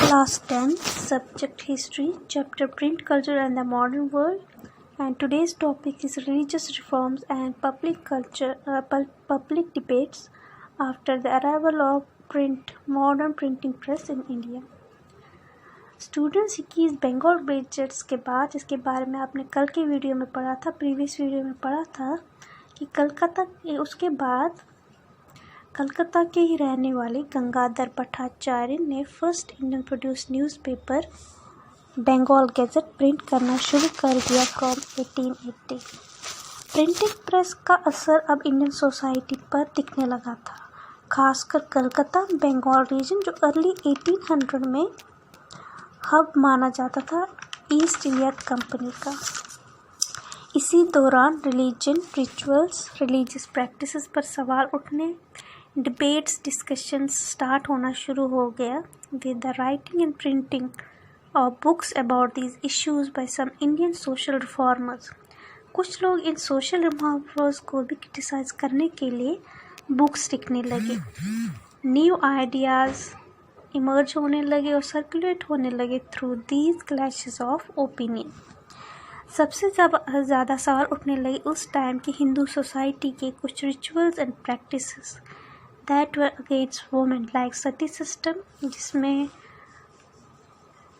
Class 10, Subject History, Chapter Print Culture and the Modern World, and today's topic is Religious Reforms and Public Debates after the arrival of modern printing press in India. Students 21 Bengal बजट्स के बाद, जिसके बारे में आपने कल के video में पढ़ा था, प्रीवियस वीडियो में पढ़ा था कि उसके बाद कलकत्ता के ही रहने वाले गंगाधर भट्टाचार्य ने first Indian produce newspaper Bengal Gazette print करना शुरू कर दिया फ्रॉम 1880। प्रिंटिंग प्रेस का असर अब इंडियन सोसाइटी पर दिखने लगा था, खासकर कलकत्ता बंगाल रीजन जो अर्ली 1800 में हब माना जाता था ईस्ट इंडिया कंपनी का। इसी दौरान रिलीजन, रिचुअल्स, रिलीजियस प्रैक्टिसेस पर सवाल उठने, डिबेट्स, डिस्कशंस स्टार्ट होना शुरू हो गया with the writing and printing of books about these issues by some Indian social reformers. कुछ लोग इन सोशल रिफॉर्मर्स को भी क्रिटिसाइज करने के लिए बुक्स लिखने लगे। न्यू आइडियाज़ इमर्ज होने लगे और सर्कुलेट होने लगे through these clashes of opinion. सबसे ज़्यादा सवाल उठने लगे उस टाइम की हिंदू सोसाइटी के कुछ rituals and practices that were against women, like Sati system, जिसमें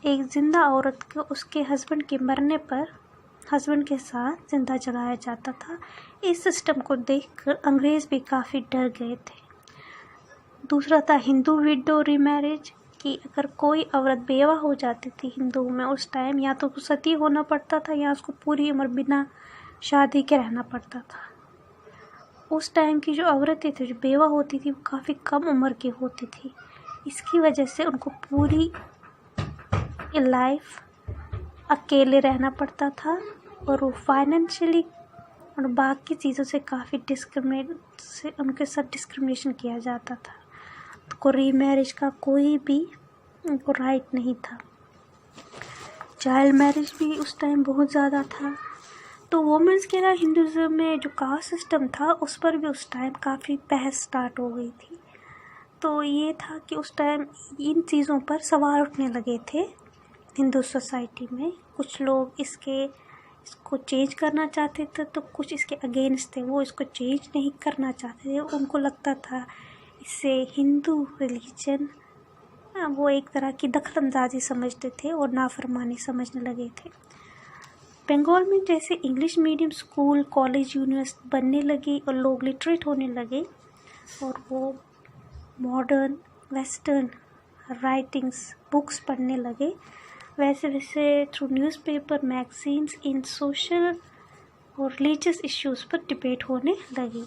एक जिंदा औरत को उसके हस्बैंड के मरने पर हस्बैंड के साथ जिंदा जलाया जाता था। इस सिस्टम को देखकर अंग्रेज़ भी काफ़ी डर गए थे। दूसरा था हिंदू विडो रीमैरिज, कि अगर कोई औरत बेवा हो जाती थी हिंदू में उस टाइम, या तो सती होना पड़ता था या उसको पूरी उम्र बिना शादी के रहना पड़ता था। उस टाइम की जो औरतें थी जो बेवा होती थी वो काफ़ी कम उम्र की होती थी। इसकी वजह से उनको पूरी लाइफ अकेले रहना पड़ता था और वो फाइनेंशियली और बाकी चीज़ों से काफ़ी उनके साथ डिस्क्रिमिनेशन किया जाता था। को रीमैरिज का कोई भी उनको राइट नहीं था। चाइल्ड मैरिज भी उस टाइम बहुत ज़्यादा था। तो वुमेन्स के लिए हिंदुज़म में जो कास्ट सिस्टम था उस पर भी उस टाइम काफ़ी बहस स्टार्ट हो गई थी। तो ये था कि उस टाइम इन चीज़ों पर सवाल उठने लगे थे हिंदू सोसाइटी में। कुछ लोग इसको चेंज करना चाहते थे, तो कुछ इसके अगेंस्ट थे, वो इसको चेंज नहीं करना चाहते थे। उनको लगता था इससे हिंदू रिलीजन वो एक तरह की दखलंदाजी समझते थे और नाफरमानी समझने लगे थे। बंगाल में जैसे English medium school, college, university बनने लगी और लोग लिटरेट होने लगे और वो मॉडर्न वेस्टर्न राइटिंग्स बुक्स पढ़ने लगे, वैसे वैसे थ्रू न्यूज़पेपर, मैगजीन्स इन सोशल और रिलीजियस इश्यूज़ पर डिबेट होने लगी।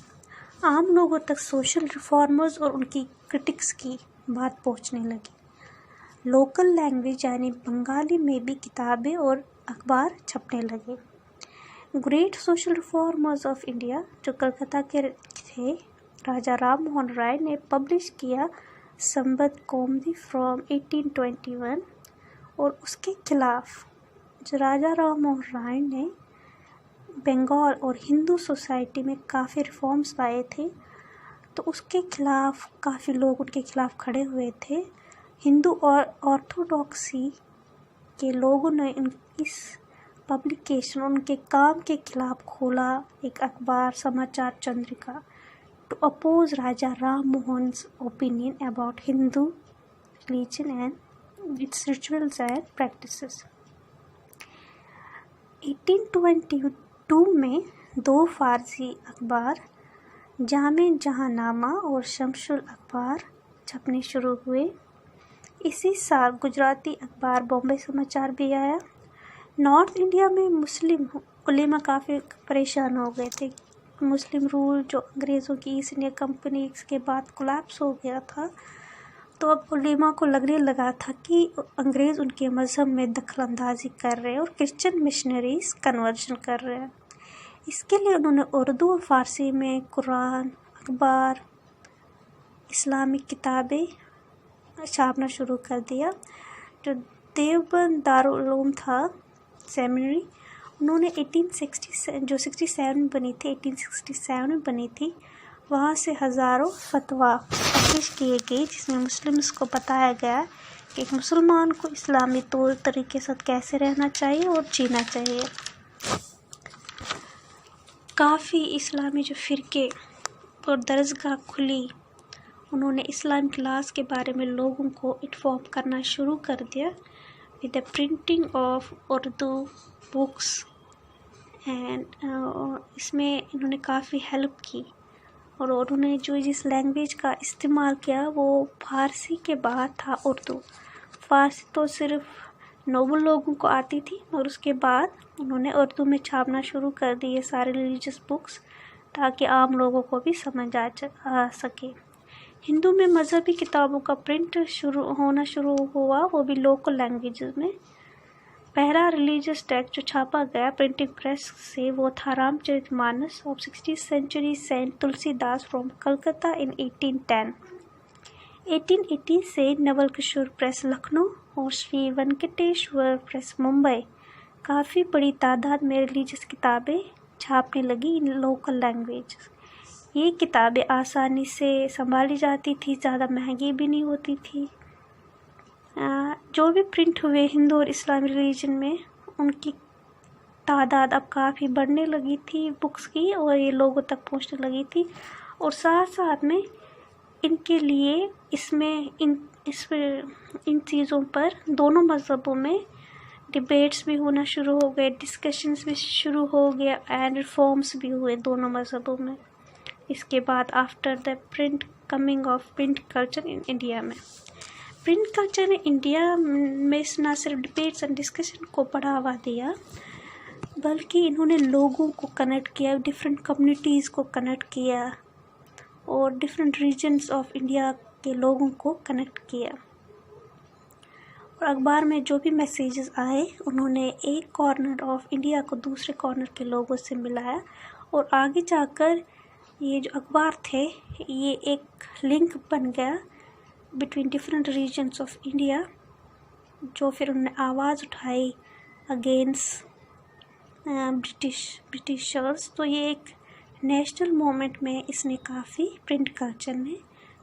आम लोगों तक सोशल रिफॉर्मर्स और उनकी क्रिटिक्स की बात पहुंचने लगी। लोकल लैंग्वेज यानी बंगाली में भी किताबें और अखबार छपने लगे। Great social reformers of India जो कलकत्ता के थे, राजा राम मोहन राय ने पब्लिश किया संबद कौमुदी फ्रॉम 1821, और उसके खिलाफ जो राजा राम मोहन राय ने बंगाल और हिंदू सोसाइटी में काफ़ी रिफॉर्म्स लाए थे, तो उसके खिलाफ काफ़ी लोग उनके खिलाफ खड़े हुए थे। हिंदू और ऑर्थोडॉक्सी के लोगों ने इस पब्लिकेशन, उनके काम के खिलाफ खोला एक अखबार, Samachar Chandrika, to oppose Raja Ram Mohan's opinion about Hindu religion and its rituals and practices. 1822 में 2 फारसी अखबार, जामे जहांनामा और शमसुल अखबार छपने शुरू हुए। इसी साल गुजराती अखबार बॉम्बे समाचार भी आया। नॉर्थ इंडिया में मुस्लिम उलेमा काफ़ी परेशान हो गए थे। मुस्लिम रूल जो अंग्रेज़ों की ईस्ट इंडिया कंपनी के बाद कोलैप्स हो गया था, तो अब उलेमा को लगने लगा था कि अंग्रेज़ उनके मज़हब में दखलंदाजी कर रहे हैं और क्रिश्चियन मिशनरीज कन्वर्जन कर रहे हैं। इसके लिए उन्होंने उर्दू और फ़ारसी में कुरान, अखबार, इस्लामिक किताबें छापना शुरू कर दिया। जो देवबंद दारुल उलूम था सेमिनरी, उन्होंने 1867 में बनी थी, 1867 में बनी थी, वहाँ से हज़ारों फतवा पब्लिश किए गए जिसमें मुस्लिम्स को बताया गया एक मुसलमान को इस्लामी तौर तरीके से कैसे रहना चाहिए और जीना चाहिए। काफ़ी इस्लामी जो फ़िरके और दरसगाह खुली, उन्होंने इस्लाम क्लास के बारे में लोगों को इन्फॉर्म करना शुरू कर दिया with the printing of Urdu books and इसमें इन्होंने काफ़ी हेल्प की। और उन्होंने जो जिस लैंग्वेज का इस्तेमाल किया वो फ़ारसी के बाद था उर्दू। फ़ारसी तो सिर्फ नोबल लोगों को आती थी, और उसके बाद उन्होंने उर्दू में छापना शुरू कर दी ये सारे रिलीजियस बुक्स, ताकि आम लोगों को भी समझ आ सके। हिंदू में मज़हबी किताबों का प्रिंट होना शुरू हुआ, वो भी लोकल लैंग्वेजेस में। पहला रिलीजियस टेक्स्ट जो छापा गया प्रिंटिंग प्रेस से वो था Ramcharitmanas of 16th century saint Tulsidas from Calcutta in 1810। 1880 से नवल किशोर प्रेस लखनऊ और श्री वेंकटेश्वर प्रेस मुंबई काफ़ी बड़ी तादाद में रिलीजियस किताबें छापने लगी इन लोकल लैंग्वेज। ये किताबें आसानी से संभाली जाती थी, ज़्यादा महंगी भी नहीं होती थी। जो भी प्रिंट हुए हिंदू और इस्लामी रिलीजन में, उनकी तादाद अब काफ़ी बढ़ने लगी थी बुक्स की, और ये लोगों तक पहुंचने लगी थी। और साथ साथ में इनके लिए इन चीज़ों पर दोनों मज़हबों में डिबेट्स भी होना शुरू हो गए, डिस्कशंस भी शुरू हो गया एंड रिफॉर्म्स भी हुए दोनों मज़हबों में। इसके बाद after the coming of print culture in India में, प्रिंट कल्चर ने इंडिया में न सिर्फ डिबेट्स एंड डिस्कशन को बढ़ावा दिया, बल्कि इन्होंने लोगों को कनेक्ट किया, डिफरेंट कम्युनिटीज़ को कनेक्ट किया और डिफरेंट रीजन्स ऑफ इंडिया के लोगों को कनेक्ट किया। और अखबार में जो भी मैसेजेस आए, उन्होंने एक कॉर्नर ऑफ इंडिया को दूसरे कॉर्नर के लोगों से मिलाया, और आगे जाकर ये जो अखबार थे ये एक लिंक बन गया between different regions of India, जो फिर उन्होंने आवाज़ उठाई अगेंस्ट ब्रिटिशर्स। तो ये एक नेशनल मूवमेंट में इसने काफ़ी प्रिंट कल्चर ने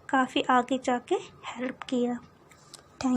काफ़ी आगे जाके हेल्प किया।